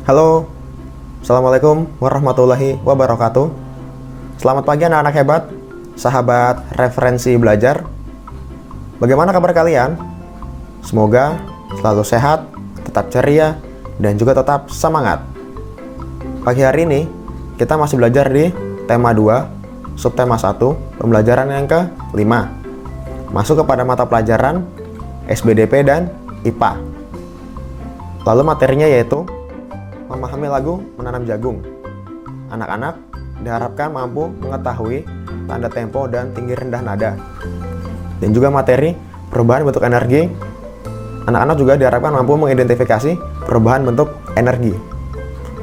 Halo, Assalamualaikum warahmatullahi wabarakatuh. Selamat pagi anak-anak hebat, sahabat referensi belajar. Bagaimana kabar kalian? Semoga selalu sehat, tetap ceria, dan juga tetap semangat. Pagi hari ini, kita masih belajar di tema 2, subtema 1, pembelajaran yang ke-5. Masuk kepada mata pelajaran SBDP dan IPA. Lalu materinya yaitu memahami lagu Menanam Jagung. Anak-anak diharapkan mampu mengetahui tanda tempo dan tinggi rendah nada. Dan juga materi perubahan bentuk energi. Anak-anak juga diharapkan mampu mengidentifikasi perubahan bentuk energi.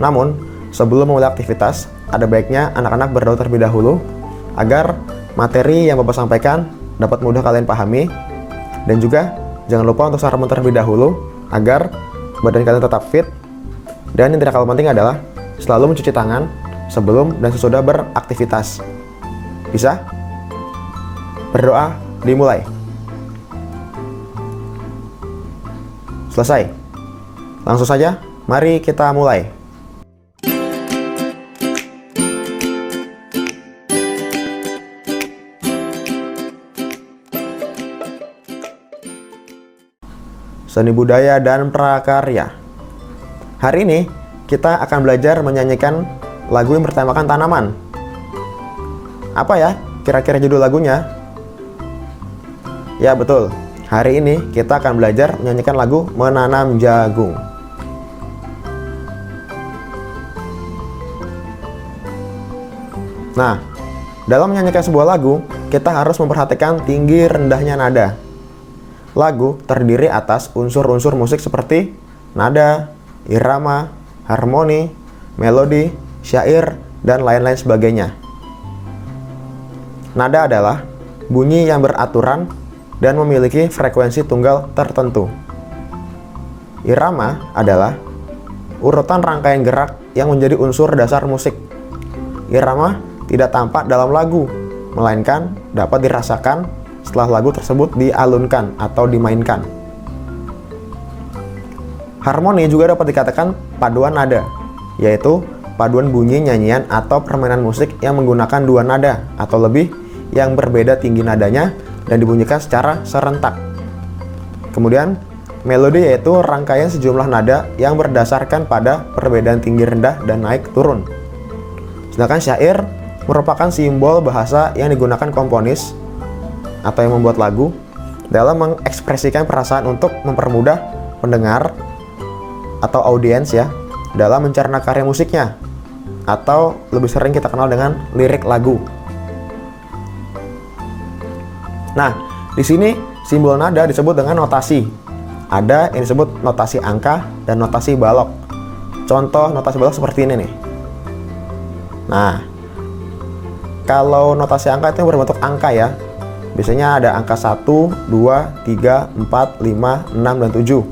Namun, sebelum memulai aktivitas, ada baiknya anak-anak berdoa terlebih dahulu agar materi yang Bapak sampaikan dapat mudah kalian pahami. Dan juga jangan lupa untuk sarapan terlebih dahulu agar badan kalian tetap fit. Dan yang tidak kalah penting adalah selalu mencuci tangan sebelum dan sesudah beraktivitas. Bisa? Berdoa dimulai. Selesai. Langsung saja, mari kita mulai. Seni budaya dan prakarya. Hari ini kita akan belajar menyanyikan lagu yang bertemakan tanaman. Apa ya kira-kira judul lagunya? Ya betul, hari ini kita akan belajar menyanyikan lagu Menanam Jagung. Nah, dalam menyanyikan sebuah lagu, kita harus memperhatikan tinggi rendahnya nada. Lagu terdiri atas unsur-unsur musik seperti nada, irama, harmoni, melodi, syair, dan lain-lain sebagainya. Nada adalah bunyi yang beraturan dan memiliki frekuensi tunggal tertentu. Irama adalah urutan rangkaian gerak yang menjadi unsur dasar musik. Irama tidak tampak dalam lagu, melainkan dapat dirasakan setelah lagu tersebut dialunkan atau dimainkan. Harmoni juga dapat dikatakan paduan nada, yaitu paduan bunyi nyanyian atau permainan musik yang menggunakan dua nada atau lebih yang berbeda tinggi nadanya dan dibunyikan secara serentak. Kemudian, melodi yaitu rangkaian sejumlah nada yang berdasarkan pada perbedaan tinggi rendah dan naik turun. Sedangkan syair merupakan simbol bahasa yang digunakan komponis atau yang membuat lagu dalam mengekspresikan perasaan untuk mempermudah pendengar atau audiens ya dalam mencerna karya musiknya, atau lebih sering kita kenal dengan lirik lagu. Nah, di sini simbol nada disebut dengan notasi. Ada yang disebut notasi angka dan notasi balok. Contoh notasi balok seperti ini nih. Nah, kalau notasi angka itu yang berbentuk angka ya. Biasanya ada angka 1, 2, 3, 4, 5, 6, dan 7.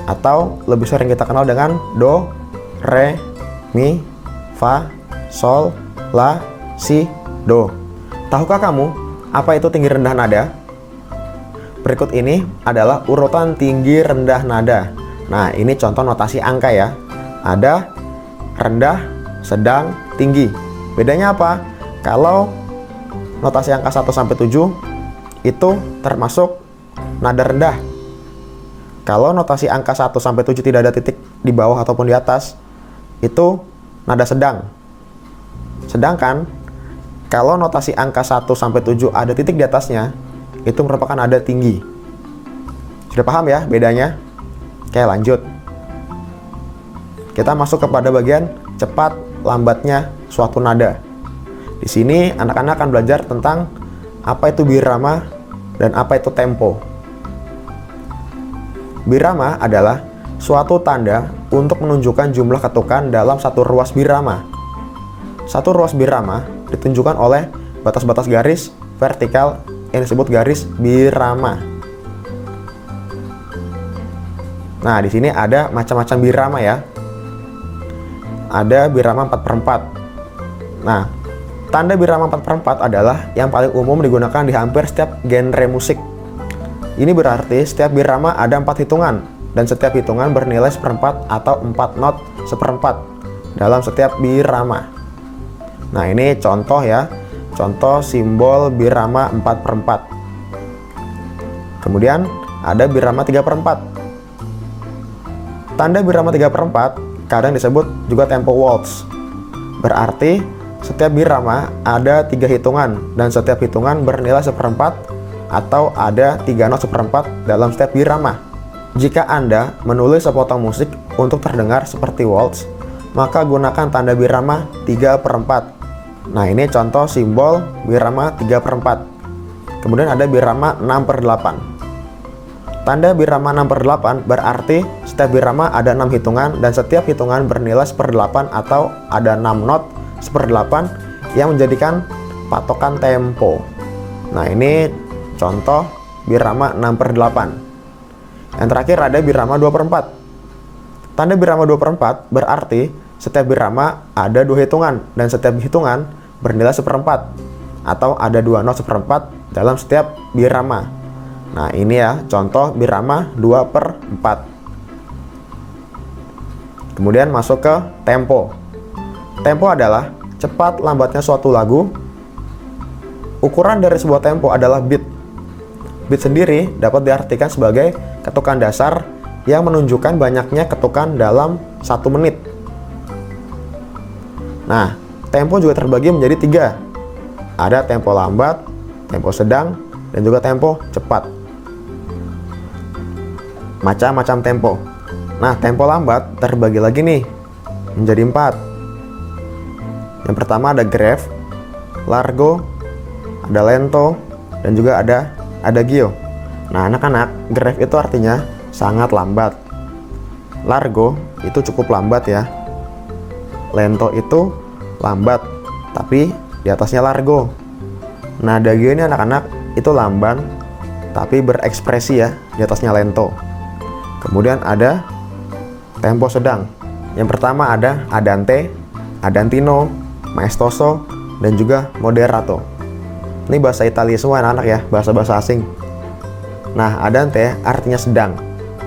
Atau lebih sering kita kenal dengan do, re, mi, fa, sol, la, si, do. Tahukah kamu apa itu tinggi rendah nada? Berikut ini adalah urutan tinggi rendah nada. Nah, ini contoh notasi angka ya. Ada rendah, sedang, tinggi. Bedanya apa? Kalau notasi angka 1 sampai 7 itu termasuk nada rendah. Kalau notasi angka 1 sampai 7 tidak ada titik di bawah ataupun di atas, itu nada sedang. Sedangkan kalau notasi angka 1 sampai 7 ada titik di atasnya, itu merupakan nada tinggi. Sudah paham ya bedanya? Oke, lanjut. Kita masuk kepada bagian cepat lambatnya suatu nada. Di sini anak-anak akan belajar tentang apa itu birama dan apa itu tempo. Birama adalah suatu tanda untuk menunjukkan jumlah ketukan dalam satu ruas birama. Satu ruas birama ditunjukkan oleh batas-batas garis vertikal yang disebut garis birama. Nah, di sini ada macam-macam birama ya. Ada birama 4/4. Nah, tanda birama 4/4 adalah yang paling umum digunakan di hampir setiap genre musik. Ini berarti setiap birama ada 4 hitungan dan setiap hitungan bernilai 1/4 atau 4 not 1/4 dalam setiap birama. Nah, ini contoh ya, contoh simbol birama 4/4. Kemudian ada birama 3/4. Tanda birama 3/4 kadang disebut juga tempo waltz. Berarti setiap birama ada 3 hitungan dan setiap hitungan bernilai 1/4 atau ada 3 not 1/4 dalam setiap birama. Jika Anda menulis sepotong musik untuk terdengar seperti waltz, maka gunakan tanda birama 3/4. Nah, ini contoh simbol birama 3/4. Kemudian ada birama 6/8. Tanda birama 6/8 berarti setiap birama ada 6 hitungan dan setiap hitungan bernilai 1/8 atau ada 6 not 1/8 yang menjadikan patokan tempo. Nah, ini contoh birama 6/8. Yang terakhir ada birama 2/4. Tanda birama 2/4 berarti setiap birama ada 2 hitungan dan setiap hitungan bernilai 1/4 atau ada 2 not 1/4 dalam setiap birama. Nah, ini ya contoh birama 2/4. Kemudian masuk ke tempo. Tempo adalah cepat lambatnya suatu lagu. Ukuran dari sebuah tempo adalah beat. Beat sendiri dapat diartikan sebagai ketukan dasar yang menunjukkan banyaknya ketukan dalam 1 menit. Nah, tempo juga terbagi menjadi 3. Ada tempo lambat, tempo sedang, dan juga tempo cepat. Macam-macam tempo. Nah, tempo lambat terbagi lagi nih menjadi 4. Yang pertama ada grave, largo, ada lento, dan juga ada adagio. Nah, anak-anak, grave itu artinya sangat lambat. Largo itu cukup lambat ya. Lento itu lambat, tapi di atasnya largo. Nah, adagio ini anak-anak itu lamban, tapi berekspresi ya, di atasnya lento. Kemudian ada tempo sedang. Yang pertama ada andante, andantino, maestoso, dan juga moderato. Ini bahasa Italia semua anak-anak ya, bahasa-bahasa asing. Nah, andante artinya sedang,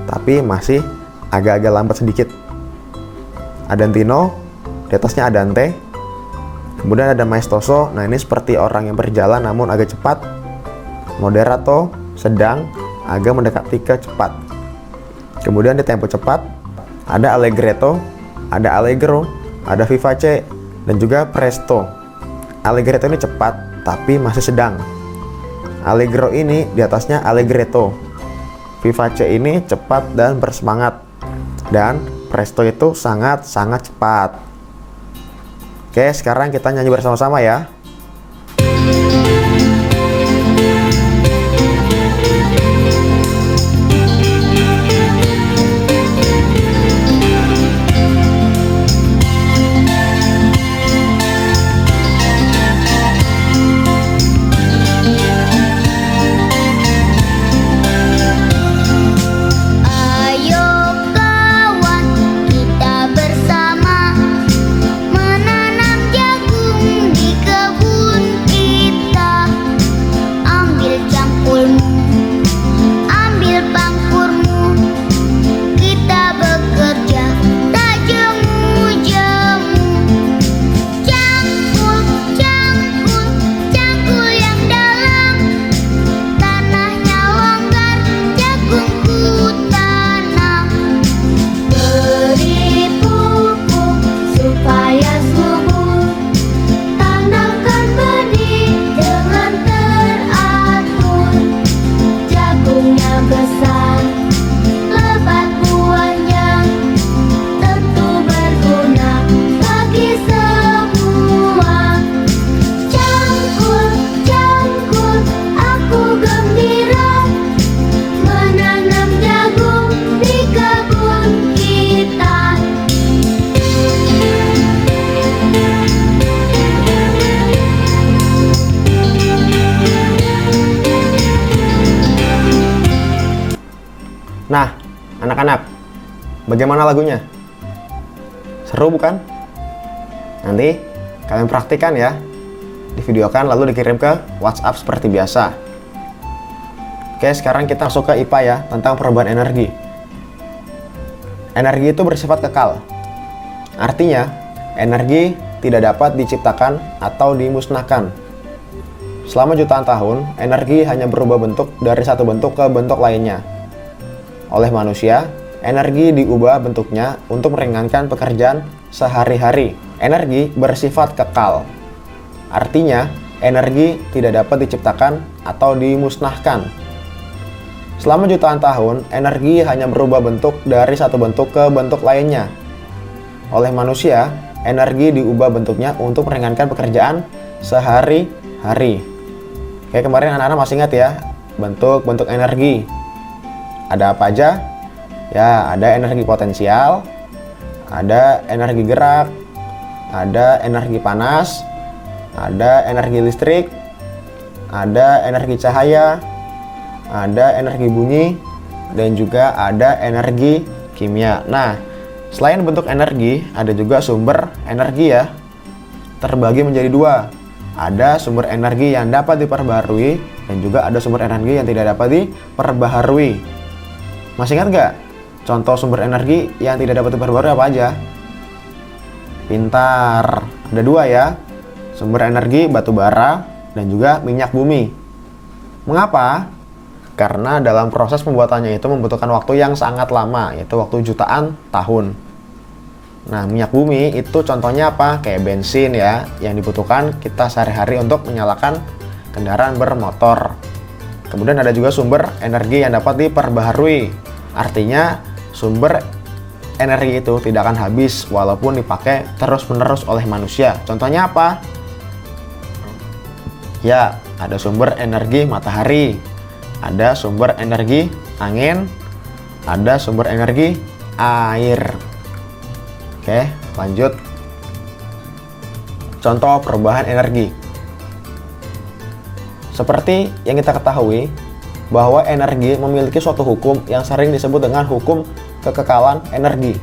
tapi masih agak-agak lambat sedikit. Andantino, di atasnya andante. Kemudian ada maestoso, nah ini seperti orang yang berjalan namun agak cepat. Moderato, sedang, agak mendekati ke cepat. Kemudian di tempo cepat, ada allegretto, ada allegro, ada vivace, dan juga presto. Allegretto ini cepat, tapi masih sedang. Allegro ini di atasnya allegretto. Vivace ini cepat dan bersemangat. Dan presto itu sangat-sangat cepat. Oke, sekarang kita nyanyi bersama-sama ya. Nah, anak-anak, bagaimana lagunya? Seru bukan? Nanti kalian praktikkan ya. Divideokan lalu dikirim ke WhatsApp seperti biasa. Oke, sekarang kita masuk ke IPA ya, tentang perubahan energi. Energi itu bersifat kekal. Artinya, energi tidak dapat diciptakan atau dimusnahkan. Selama jutaan tahun, energi hanya berubah bentuk dari satu bentuk ke bentuk lainnya. Oleh manusia, energi diubah bentuknya untuk meringankan pekerjaan sehari-hari. Energi bersifat kekal. Artinya, energi tidak dapat diciptakan atau dimusnahkan. Selama jutaan tahun, energi hanya berubah bentuk dari satu bentuk ke bentuk lainnya. Oleh manusia, energi diubah bentuknya untuk meringankan pekerjaan sehari-hari. Kayak kemarin anak-anak masih ingat ya, bentuk-bentuk energi. Ada apa aja? Ya, ada energi potensial, ada energi gerak, ada energi panas, ada energi listrik, ada energi cahaya, ada energi bunyi, dan juga ada energi kimia. Nah, selain bentuk energi, ada juga sumber energi ya. Terbagi menjadi dua. Ada sumber energi yang dapat diperbaharui, dan juga ada sumber energi yang tidak dapat diperbaharui. Masih ingat nggak? Contoh sumber energi yang tidak dapat diperbaharui apa aja? Pintar. Ada dua ya. Sumber energi batu bara dan juga minyak bumi. Mengapa? Karena dalam proses pembuatannya itu membutuhkan waktu yang sangat lama, yaitu waktu jutaan tahun. Nah, minyak bumi itu contohnya apa? Kayak bensin ya, yang dibutuhkan kita sehari-hari untuk menyalakan kendaraan bermotor. Kemudian ada juga sumber energi yang dapat diperbaharui. Artinya, sumber energi itu tidak akan habis walaupun dipakai terus-menerus oleh manusia. Contohnya apa? Ya, ada sumber energi matahari, ada sumber energi angin, ada sumber energi air. Oke, lanjut. Contoh perubahan energi. Seperti yang kita ketahui, bahwa energi memiliki suatu hukum yang sering disebut dengan hukum kekekalan energi.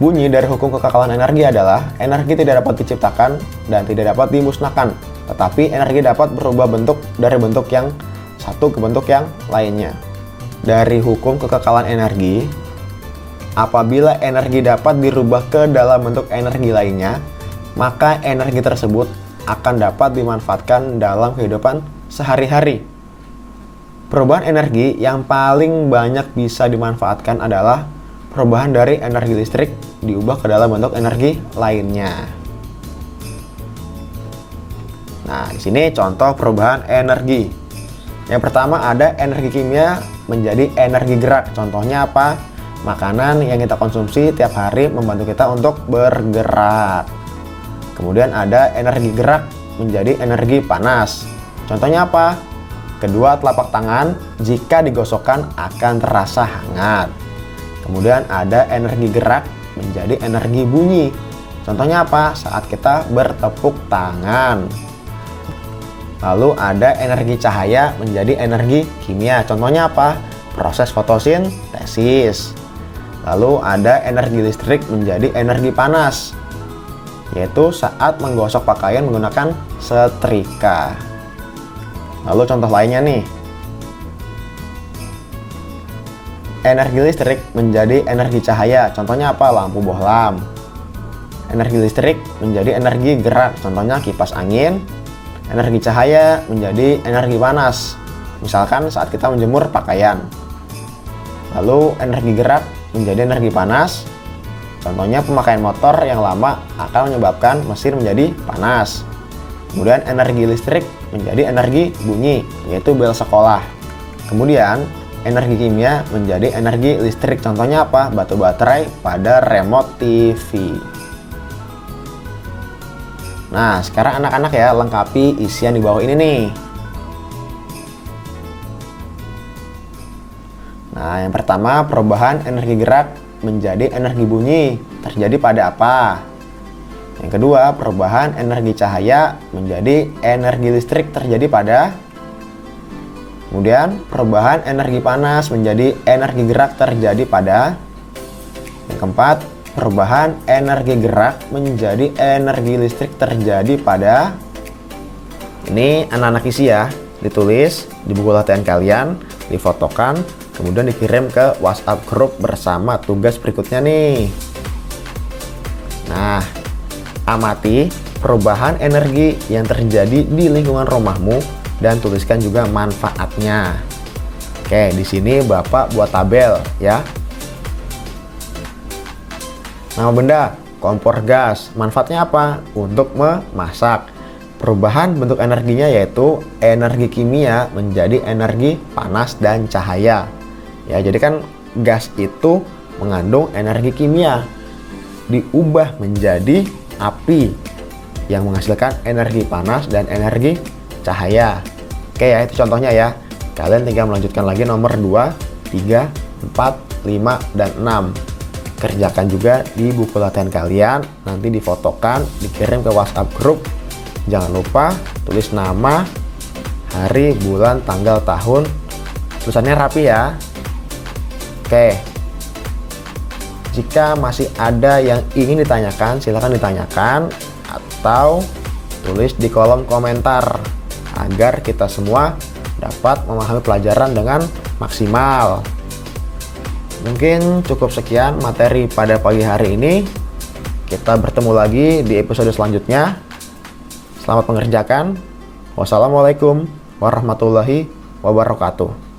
Bunyi dari hukum kekekalan energi adalah energi tidak dapat diciptakan dan tidak dapat dimusnahkan, tetapi energi dapat berubah bentuk dari bentuk yang satu ke bentuk yang lainnya. Dari hukum kekekalan energi, apabila energi dapat dirubah ke dalam bentuk energi lainnya, maka energi tersebut akan dapat dimanfaatkan dalam kehidupan sehari-hari. Perubahan energi yang paling banyak bisa dimanfaatkan adalah perubahan dari energi listrik diubah ke dalam bentuk energi lainnya. Nah, di sini contoh perubahan energi. Yang pertama ada energi kimia menjadi energi gerak. Contohnya apa? Makanan yang kita konsumsi tiap hari membantu kita untuk bergerak. Kemudian ada energi gerak menjadi energi panas. Contohnya apa? Kedua telapak tangan jika digosokkan akan terasa hangat. Kemudian ada energi gerak menjadi energi bunyi. Contohnya apa? Saat kita bertepuk tangan. Lalu ada energi cahaya menjadi energi kimia. Contohnya apa? Proses fotosintesis. Lalu ada energi listrik menjadi energi panas, yaitu saat menggosok pakaian menggunakan setrika. Lalu contoh lainnya nih. Energi listrik menjadi energi cahaya. Contohnya apa? Lampu bohlam. Energi listrik menjadi energi gerak. Contohnya kipas angin. Energi cahaya menjadi energi panas. Misalkan saat kita menjemur pakaian. Lalu energi gerak menjadi energi panas. Contohnya pemakaian motor yang lama akan menyebabkan mesin menjadi panas. Kemudian energi listrik menjadi energi bunyi, yaitu bel sekolah. Kemudian energi kimia menjadi energi listrik. Contohnya apa? Batu baterai pada remote TV. Nah, sekarang anak-anak ya lengkapi isian di bawah ini nih. Nah, yang pertama perubahan energi gerak menjadi energi bunyi terjadi pada apa? Yang kedua, perubahan energi cahaya menjadi energi listrik terjadi pada. Kemudian, perubahan energi panas menjadi energi gerak terjadi pada. Yang keempat, perubahan energi gerak menjadi energi listrik terjadi pada. Ini anak-anak isi ya, ditulis di buku latihan kalian, difotokan, kemudian dikirim ke WhatsApp grup bersama tugas berikutnya nih. Nah, amati perubahan energi yang terjadi di lingkungan rumahmu dan tuliskan juga manfaatnya. Oke, di sini Bapak buat tabel ya. Nama benda, kompor gas. Manfaatnya apa? Untuk memasak. Perubahan bentuk energinya yaitu energi kimia menjadi energi panas dan cahaya. Ya, jadi kan gas itu mengandung energi kimia diubah menjadi api yang menghasilkan energi panas dan energi cahaya. Oke ya, itu contohnya ya. Kalian tinggal melanjutkan lagi nomor 2, 3, 4, 5, dan 6. Kerjakan juga di buku latihan kalian, nanti difotokan, dikirim ke WhatsApp grup. Jangan lupa tulis nama, hari, bulan, tanggal, tahun. Tulisannya rapi ya. Oke. Jika masih ada yang ingin ditanyakan, silakan ditanyakan atau tulis di kolom komentar agar kita semua dapat memahami pelajaran dengan maksimal. Mungkin cukup sekian materi pada pagi hari ini. Kita bertemu lagi di episode selanjutnya. Selamat mengerjakan. Wassalamualaikum warahmatullahi wabarakatuh.